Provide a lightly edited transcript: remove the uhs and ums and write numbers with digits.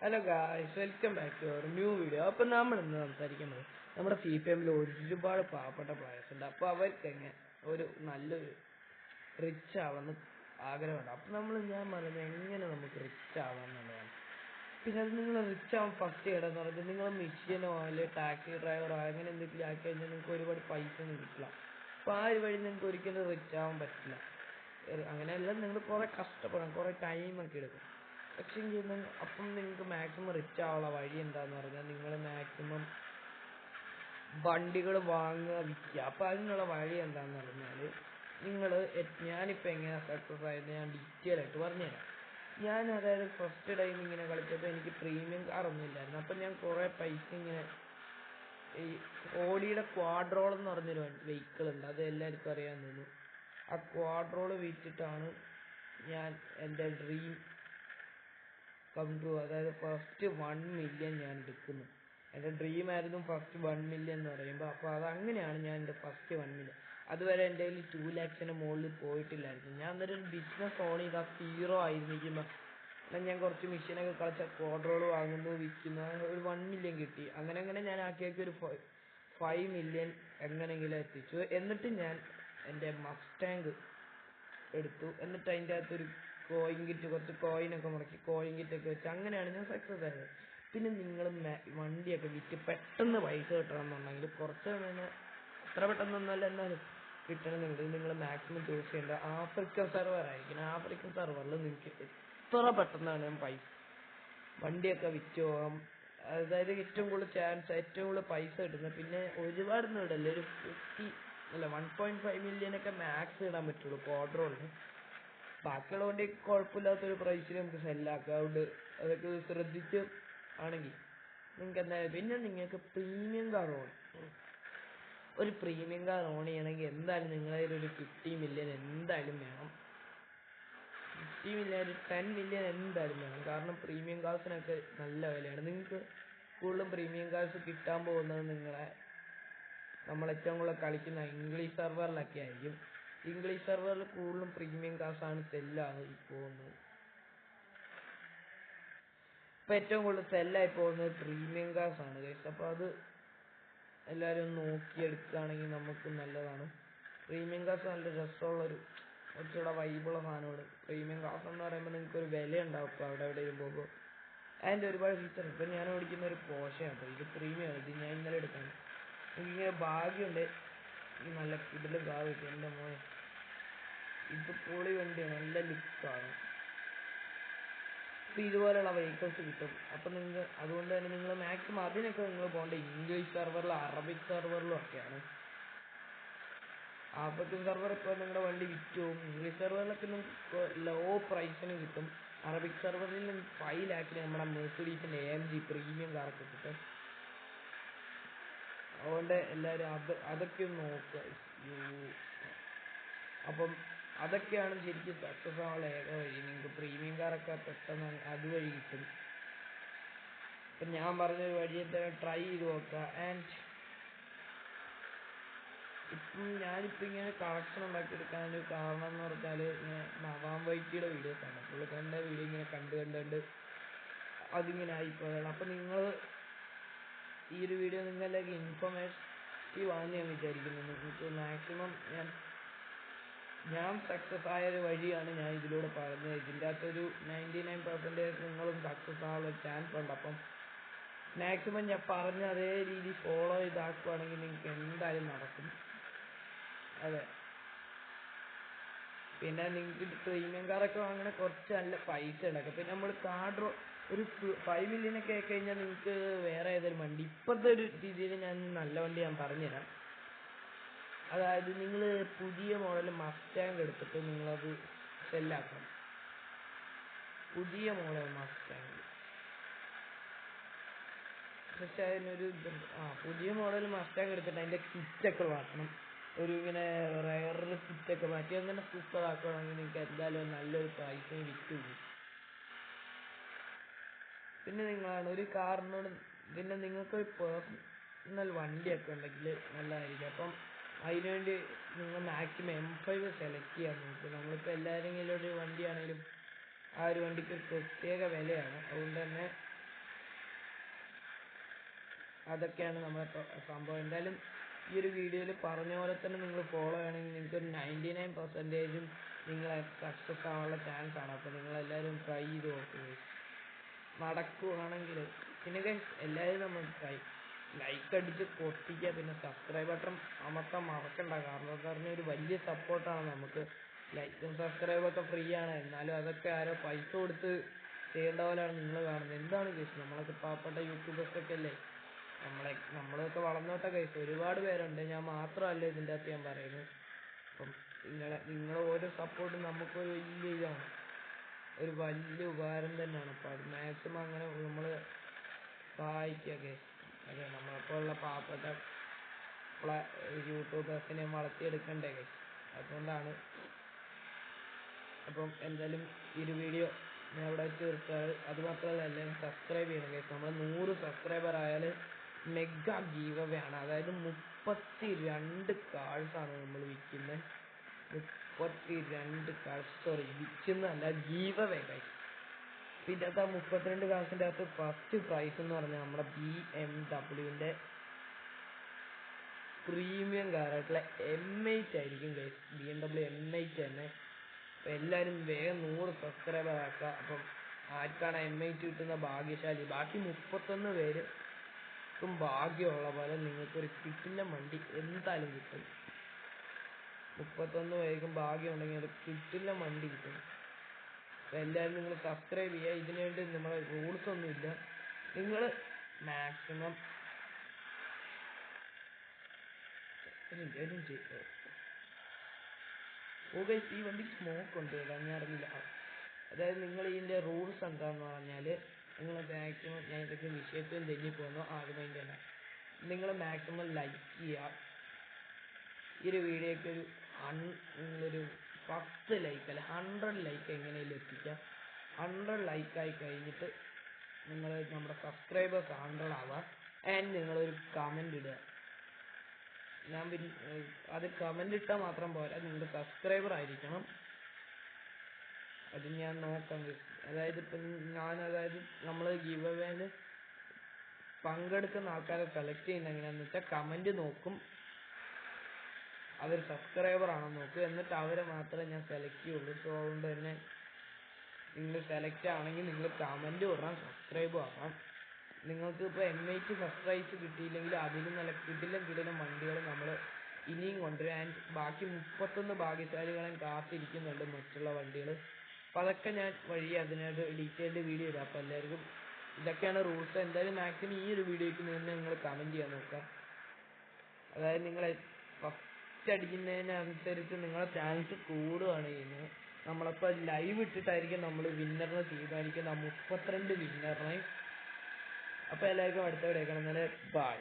Hello guys, welcome back to our new video. അപ്പോൾ നമ്മൾ ഇന്ന് സംസാരിക്കുന്നത് നമ്മുടെ CPM ഒരുപാട് പാവപ്പെട്ട പ്ലേയേഴ്സ് ഉണ്ട്. അപ്പോൾ അവർക്ക് എങ്ങനെ ഒരു നല്ലൊരു റിച്ച് ആവാന്ന് ആഗ്രഹമുണ്ട്. അപ്പോൾ ഞാൻ പറയുന്നത് എങ്ങനെ നമുക്ക് റിച്ച് ആവാം എന്നുള്ളതാണ്. പിന്നെ അത് നിങ്ങൾ റിച്ച് ആവാൻ ഫസ്റ്റ് ചെയ്യണമെന്ന് പറഞ്ഞാൽ നിങ്ങൾ മെഷീനോ അല്ലെങ്കിൽ ടാക്സി ഡ്രൈവറോ അങ്ങനെ എന്തെങ്കിലും ആക്കി കഴിഞ്ഞാൽ നിങ്ങൾക്ക് ഒരുപാട് പൈസ ഒന്നും കിട്ടില്ല. അപ്പോൾ ആ ഒരു വഴി നിങ്ങൾക്ക് ഒരിക്കലും റിച്ച് ആവാൻ പറ്റില്ല. അങ്ങനെയല്ല, നിങ്ങൾ കുറേ കഷ്ടപ്പെടണം, കുറേ ടൈമൊക്കെ എടുക്കും. പക്ഷേ അപ്പം നിങ്ങൾക്ക് മാക്സിമം റിച്ച് ആവാനുള്ള വഴി എന്താന്ന് പറഞ്ഞാൽ നിങ്ങൾ മാക്സിമം വണ്ടികൾ വാങ്ങുക, വിൽക്കുക. അപ്പം അതിനുള്ള വഴി എന്താണെന്ന് പറഞ്ഞാൽ ഞാനിപ്പോൾ എങ്ങനെ സക്സസ് ആയത് ഞാൻ ഡീറ്റെയിൽ ആയിട്ട് പറഞ്ഞുതരാം. അതായത് ഫസ്റ്റ് ടൈം ഇങ്ങനെ കളിച്ചപ്പോൾ എനിക്ക് പ്രീമിയം കാറൊന്നും ഇല്ലായിരുന്നു. അപ്പം ഞാൻ കുറേ പൈസ ഇങ്ങനെ ഈ ഓഡിയുടെ ക്വാഡ്രോൾ എന്ന് പറഞ്ഞൊരു വെഹിക്കിൾ ഉണ്ട്, അത് എല്ലാവർക്കും അറിയാൻ തോന്നുന്നു. ആ ക്വാഡ്രോൾ വിറ്റിട്ടാണ് ഞാൻ എൻ്റെ ഡ്രീം കം ട്രൂ, അതായത് ഫസ്റ്റ് 1 മില്യൺ ഞാൻ എടുക്കുന്നു. എൻ്റെ ഡ്രീം ആയിരുന്നു ഫസ്റ്റ് 1 മില്യൺ എന്ന് പറയുമ്പോൾ. അപ്പോൾ അതങ്ങനെയാണ് ഞാൻ എൻ്റെ ഫസ്റ്റ് 1 മില്യൺ. അതുവരെ എൻ്റെ കയ്യിൽ 2 ലാക്സിന് മുകളിൽ പോയിട്ടില്ലായിരുന്നു. ഞാൻ അന്നേരം ഒരു ബിസിനസ് ഓൺ ചെയ്ത 0 ആയിരിക്കുമ്പോൾ ഞാൻ കുറച്ച് മെഷീനൊക്കെ കളിച്ച ക്വാഡ്രോൾ വാങ്ങുന്നു, വിൽക്കുന്നു, ഒരു 1 മില്യൺ കിട്ടി. അങ്ങനെ ഞാൻ ആക്കിയൊക്കെ ഒരു 5 മില്യൺ എങ്ങനെയെങ്കിലും എത്തിച്ചു. എന്നിട്ട് ഞാൻ എൻ്റെ മസ്റ്റാങ് എടുത്തു. എന്നിട്ട് അതിൻ്റെ അകത്തൊരു കോയിൻ കിറ്റ്, കുറച്ച് കോയിനൊക്കെ മുടക്കി കോയിൻ കിറ്റൊക്കെ വെച്ച് അങ്ങനെയാണ് ഞാൻ സക്സസ് ആയത്. പിന്നെ നിങ്ങൾ വണ്ടിയൊക്കെ വിറ്റ് പെട്ടെന്ന് പൈസ കിട്ടണമെന്നുണ്ടെങ്കിൽ കുറച്ച് അത്ര പെട്ടെന്നൊന്നുമല്ല, എന്നാലും കിട്ടണമെന്നുണ്ടെങ്കിൽ നിങ്ങൾ മാക്സിമം ചൂസ് ചെയ്യേണ്ടത് ആഫ്രിക്കൻ സെർവർ ആയിരിക്കണം. ആഫ്രിക്കൻ സെർവറിൽ നിങ്ങൾക്ക് എത്ര പെട്ടെന്നാണ് വണ്ടിയൊക്കെ വിറ്റ് പോകാം. അതായത് ഏറ്റവും കൂടുതൽ ചാൻസ്, ഏറ്റവും കൂടുതൽ പൈസ കിട്ടുന്നത്. പിന്നെ ഒരുപാടൊന്നും ഇടല്ല, ഒരു 1.5 മില്യനൊക്കെ മാക്സ് ഇടാൻ പറ്റുള്ളൂ ക്വാഡ്രോളിന്. ബാക്കിയുള്ള വണ്ടി കുഴപ്പമില്ലാത്തൊരു പ്രൈസിൽ നമുക്ക് സെല്ലാക്കാം. അതുകൊണ്ട് അതൊക്കെ ശ്രദ്ധിച്ച് ആണെങ്കിൽ നിങ്ങൾക്ക് എന്തായാലും. പിന്നെ നിങ്ങൾക്ക് പ്രീമിയം കാർ ഒരു പ്രീമിയം കാർ ഓൺ ചെയ്യണമെങ്കിൽ എന്തായാലും നിങ്ങളതിൽ ഒരു 50 മില്യൺ എന്തായാലും വേണം. 50 മില്യൺ, ഒരു 10 മില്യൺ എന്തായാലും വേണം. കാരണം പ്രീമിയം കാർസിനൊക്കെ നല്ല വിലയാണ്. നിങ്ങൾക്ക് കൂടുതലും പ്രീമിയം കാർസ് കിട്ടാൻ പോകുന്നത് നമ്മൾ ഏറ്റവും കൂടുതൽ കളിക്കുന്ന ഇംഗ്ലീഷ് സെർവറിലൊക്കെ ആയിരിക്കും. ഇംഗ്ലീഷ് സെർവറിൽ കൂടുതലും പ്രീമിയം കാർസാണ് സെല്ലായി പോകുന്നത്. ഇപ്പം ഏറ്റവും കൂടുതൽ സെല്ലായി പോകുന്നത് പ്രീമിയം കാർസാണ് ഗൈസ്. അപ്പോൾ അത് എല്ലാവരും നോക്കിയെടുക്കുകയാണെങ്കിൽ നമുക്ക് നല്ലതാണ്. പ്രീമിയം കാർസ് നല്ല രസമുള്ളൊരു കുറച്ചുകൂടെ വൈബുള്ള സാധനമാണ്. പ്രീമിയം കാർസ് എന്ന് പറയുമ്പോൾ നിങ്ങൾക്കൊരു വില ഉണ്ടാവും. ഇപ്പോൾ അവിടെ എവിടെയും പോകുമ്പോൾ അതിൻ്റെ ഒരുപാട് ഫീച്ചർ. ഇപ്പം ഞാൻ ഓടിക്കുന്ന ഒരു പോഷയാണ്, ഇത് പ്രീമിയം. ഇത് ഞാൻ ഇന്നലെ എടുക്കണം. എനിക്കിങ്ങനെ ഭാഗ്യമുണ്ട്, ഈ നല്ല കിടിലൻ കാർ കിട്ടി. എൻ്റെ മോനെ, ഇത് പൊളി വണ്ടിയാണ്, നല്ല ലുക്കാണ്. അപ്പോൾ ഇതുപോലെയുള്ള വെഹിക്കിൾസ് കിട്ടും. അപ്പം അതുകൊണ്ട് തന്നെ നിങ്ങൾ മാക്സിമം അതിനൊക്കെ നിങ്ങൾ പോകേണ്ട ഇംഗ്ലീഷ് സെർവറിലും അറബിക് സെർവറിലും ഒക്കെയാണ്. ആഫ്രിക്കൻ സെർവർ ഇപ്പോൾ നിങ്ങളുടെ വണ്ടി വിറ്റ് പോകും. ഇംഗ്ലീഷ് സെർവറിലൊക്കെ നിങ്ങൾക്ക് ലോ പ്രൈസിന് കിട്ടും. അറബിക് സെർവറിൽ 5 ലാഖിന് നമ്മുടെ മെഴ്സിഡീസിൻ്റെ AMG പ്രീമിയം കാറൊക്കെ കിട്ടും. അതുകൊണ്ട് എല്ലാവരും അതൊക്കെ ഒന്ന് നോക്കുക. അപ്പം അതൊക്കെയാണ് ശരിക്കും സക്സസ് ആവാനുള്ള ഏക വഴി. നിങ്ങൾക്ക് പ്രീമിയം കാറൊക്കെ പെട്ടെന്ന് അതുവഴി കിട്ടും. ഇപ്പം ഞാൻ പറഞ്ഞൊരു വഴി എന്തായാലും ട്രൈ ചെയ്ത് നോക്കുക. ആൻഡ് ഞാനിപ്പോൾ ഇങ്ങനെ കളക്ഷൻ ഉണ്ടാക്കിയെടുക്കാനൊരു കാരണം എന്ന് പറഞ്ഞാൽ ഇങ്ങനെ നവാം വൈറ്റിയുടെ വീഡിയോസാണ്. പുള്ളിക്കാരൻ്റെ വീഡിയോ ഇങ്ങനെ കണ്ട് അതിങ്ങനെ ആയിപ്പോയതാണ്. അപ്പം നിങ്ങൾ ഈ ഒരു വീഡിയോ നിങ്ങളിലേക്ക് ഇൻഫോർമേറ്റീവ് ആണെന്ന് ഞാൻ വിചാരിക്കുന്നു. നിങ്ങൾക്ക് മാക്സിമം ഞാൻ സക്സസ് ആയൊരു വഴിയാണ് ഞാൻ ഇതിലൂടെ പറഞ്ഞത്. ഇതിൻ്റെ അകത്തൊരു 99% നിങ്ങളും സക്സസ് ആവാനുള്ള ചാൻസ് ഉണ്ട്. അപ്പം മാക്സിമം ഞാൻ പറഞ്ഞ അതേ രീതി ഫോളോ ചെയ്താക്കുകയാണെങ്കിൽ നിങ്ങൾക്ക് എന്തായാലും നടക്കും. അതെ, പിന്നെ നിങ്ങൾക്ക് പ്രീമിയം കാറൊക്കെ വാങ്ങണ കുറച്ച് നല്ല പൈസ ഉണ്ടാക്കും. പിന്നെ നമ്മൾ ഒരു 5 മില്യനൊക്കെ ആയിക്കഴിഞ്ഞാൽ നിങ്ങൾക്ക് വേറെ ഏതെങ്കിലും വണ്ടി, ഇപ്പോഴത്തെ ഒരു രീതിയിൽ നല്ല വണ്ടി ഞാൻ പറഞ്ഞുതരാം. അതായത് നിങ്ങൾ പുതിയ മോഡൽ മസ്റ്റാങ് എടുത്തിട്ട് നിങ്ങളത് സെല്ലാക്കണം. പുതിയ മോഡൽ മസ്റ്റാങ്, പക്ഷെ അതിനൊരു പുതിയ മോഡൽ മസ്റ്റാങ് എടുത്തിട്ട് അതിൻ്റെ കിറ്റൊക്കെ മാറ്റണം. ഒരു ഇങ്ങനെ റയറിൽ കിറ്റൊക്കെ മാറ്റി അങ്ങനെ സൂപ്പർ ആക്കുകയാണെങ്കിൽ നിങ്ങൾക്ക് എന്തായാലും നല്ലൊരു പ്രൈസിന് വിറ്റ് പോകും. പിന്നെ നിങ്ങളാണ് ഒരു കാറിനോട്, പിന്നെ നിങ്ങൾക്കൊരു പേഴ്സണൽ വണ്ടിയൊക്കെ ഉണ്ടെങ്കിൽ നല്ലതായിരിക്കും. അപ്പം അതിനുവേണ്ടി നിങ്ങൾ മാക്സിമം M5 സെലക്ട് ചെയ്യാൻ നോക്കുക. നമ്മളിപ്പോൾ എല്ലാവരെങ്കിലും ഒരു വണ്ടിയാണെങ്കിലും ആ ഒരു വണ്ടിക്ക് ഒരു പ്രത്യേക വിലയാണ്. അതുകൊണ്ട് തന്നെ അതൊക്കെയാണ് നമ്മുടെ സംഭവം. എന്തായാലും ഈ ഒരു വീഡിയോയിൽ പറഞ്ഞ പോലെ തന്നെ നിങ്ങൾ ഫോളോ ചെയ്യണമെങ്കിൽ നിങ്ങൾക്ക് ഒരു 99% നിങ്ങളെ സക്സസ് ആവാനുള്ള ചാൻസ് ആണ്. അപ്പോൾ നിങ്ങളെല്ലാവരും ട്രൈ ചെയ്ത് നോക്കുക. നടക്കുവാണെങ്കിൽ പിന്നെ എല്ലാവരും നമ്മൾ ട്രൈ ലൈക്ക് അടിച്ച് പൊട്ടിക്കുക, പിന്നെ സബ്സ്ക്രൈബ് ബട്ടൺ അമർത്താൻ മറക്കണ്ട. കാരണം ഒരു വലിയ സപ്പോർട്ടാണ് നമുക്ക്. ലൈക്കും സബ്സ്ക്രൈബൊക്കെ ഫ്രീ ആണ്, എന്നാലും അതൊക്കെ ആരോ പൈസ കൊടുത്ത് ചെയ്യേണ്ട പോലെയാണ് നിങ്ങൾ കാണുന്നത്. എന്താണ് കേസ്, നമ്മളൊക്കെ പാവപ്പെട്ട യൂട്യൂബേഴ്സൊക്കെ അല്ലേ, നമ്മളൊക്കെ വളർന്നോട്ടെ കേസ്. ഒരുപാട് പേരുണ്ട്, ഞാൻ മാത്രമല്ല ഇതിൻ്റെ അകത്ത് ഞാൻ പറയുന്നത്. അപ്പം നിങ്ങളെ ഓരോ സപ്പോർട്ടും നമുക്കൊരു വലിയ ഇതാണ്, ഒരു വലിയ ഉപകാരം തന്നെയാണ്. അപ്പോൾ അത് മാക്സിമം അങ്ങനെ നമ്മൾ സഹായിക്കുക കേസ്. അതെ, നമ്മളെപ്പോലുള്ള പാവപ്പെട്ട യൂട്യൂബേഴ്സിനെ വളർത്തിയെടുക്കണ്ടേ കേസ്, അതുകൊണ്ടാണ്. അപ്പം എന്തായാലും ഈ ഒരു വീഡിയോ ഞാൻ ഇവിടെ വെച്ച് തീർക്കാറ്. അത് മാത്രമല്ല എല്ലാവരും സബ്സ്ക്രൈബ് ചെയ്യണം കേസ്. നമ്മൾ 100 സബ്സ്ക്രൈബർ ആയാൽ മെഗാ ഗീവ് അവേ ആണ്. അതായത് 32 കാർഡ്സാണ് നമ്മൾ വിൽക്കുന്നത്. 32 കാർഡ്സ്, സോറി വിൽക്കുന്നതല്ല, ഗീവ് അവേ ഗൈസ്. പിന്നെ ആ 32 കാർഡ്സിൻ്റെ അകത്ത് ഫസ്റ്റ് പ്രൈസ് എന്ന് പറഞ്ഞാൽ നമ്മുടെ BMW പ്രീമിയം കാറായിട്ടുള്ള M8 ആയിരിക്കും ഗൈസ്. BMW M8 തന്നെ. അപ്പം എല്ലാവരും വേഗം 100 സബ്സ്ക്രൈബർ ആക്കുക. അപ്പം ആർക്കാണ് M8 കിട്ടുന്ന ഭാഗ്യശാലി. ബാക്കി 31 പേർക്കും ഭാഗ്യമുള്ള പോലെ നിങ്ങൾക്കൊരു കിട്ടില്ല വണ്ടി എന്തായാലും കിട്ടും. 31 പേർക്കും ഭാഗ്യം ഉണ്ടെങ്കിൽ ഒരു കിട്ടില്ല വണ്ടി കിട്ടും. അപ്പം എല്ലാവരും നിങ്ങൾ സബ്സ്ക്രൈബ് ചെയ്യുക. ഇതിനുവേണ്ടി നമ്മളെ റൂൾസ് ഒന്നുമില്ല. നിങ്ങൾ മാക്സിമം ഈ വണ്ടി സ്മോക്ക് ഉണ്ട് കേട്ടോ, ഞാൻ അറിയില്ല. അതായത് നിങ്ങൾ ഇതിൻ്റെ റൂൾസ് എന്താണെന്ന് പറഞ്ഞാൽ, നിങ്ങൾ മാക്സിമം, ഞാൻ ഇതൊക്കെ വിഷയത്തിൽ തെന്നിപ്പോകുന്നു ആദ്യമേ തന്നെ, നിങ്ങൾ മാക്സിമം ലൈക്ക് ചെയ്യുക. ഈ ഒരു വീഡിയോയ്ക്ക് നിങ്ങളൊരു 10 ലൈക്ക് അല്ല 100 ലൈക്ക് എങ്ങനെയും എത്തിക്കാം. 100 ലൈക്കായി കഴിഞ്ഞിട്ട് നിങ്ങൾ നമ്മുടെ സബ്സ്ക്രൈബേഴ്സ് 100 ആവുക. ആൻഡ് നിങ്ങളൊരു കമൻ്റ് ഇടുക. അത് കമൻ്റ് ഇട്ടാൽ മാത്രം പോരാ, നിങ്ങൾ സബ്സ്ക്രൈബർ ആയിരിക്കണം. അത് ഞാൻ നോക്കാം. അതായത് ഇപ്പം നമ്മൾ ഗിവ് അവേയിൽ പങ്കെടുക്കുന്ന ആൾക്കാരെ സെലക്ട് ചെയ്യുന്നത് എങ്ങനെയാണെന്ന് വെച്ചാൽ, കമൻ്റ് നോക്കും, അവർ സബ്സ്ക്രൈബർ ആണെന്ന് നോക്കും, എന്നിട്ട് അവരെ മാത്രമേ ഞാൻ സെലക്ട് ചെയ്യുള്ളൂ. സോ അതുകൊണ്ട് തന്നെ നിങ്ങൾ സെലക്ട് ആണെങ്കിൽ നിങ്ങൾ കമൻ്റ് ഇടണം, സബ്സ്ക്രൈബ് ആക്കണം. നിങ്ങൾക്ക് ഇപ്പോൾ M8 ഫസ്റ്റ് പ്രൈസ് കിട്ടിയില്ലെങ്കിൽ അതിലും നല്ല കിടിലം വണ്ടികൾ നമ്മൾ ഇനിയും കൊണ്ടുവരും. ആൻഡ് ബാക്കി 31 ഭാഗ്യശാലികളെയും കാത്തിരിക്കുന്നുണ്ട് മറ്റുള്ള വണ്ടികൾ. അപ്പോൾ അതൊക്കെ ഞാൻ അതിനൊരു ഡീറ്റെയിൽഡ് വീഡിയോ ഇടാം. അപ്പോൾ എല്ലാവർക്കും ഇതൊക്കെയാണ് റൂൾസ്. എന്തായാലും മാക്സിമം ഈ ഒരു വീഡിയോയ്ക്ക് നിങ്ങൾ കമൻറ്റ് ചെയ്യാൻ നോക്കുക. അതായത് നിങ്ങൾ ഫസ്റ്റ് അടിക്കുന്നതിനനുസരിച്ച് നിങ്ങളുടെ ചാൻസ് കൂടുകയാണ് ചെയ്യുന്നത്. നമ്മളിപ്പോൾ ലൈവ് ഇട്ടിട്ടായിരിക്കും നമ്മൾ വിന്നറിനെ തീരുമാനിക്കുന്നത്, 32 വിന്നറിനെ. അപ്പോൾ എല്ലാവർക്കും അടുത്ത വീഡിയോ കാണുന്നത്. ബൈ.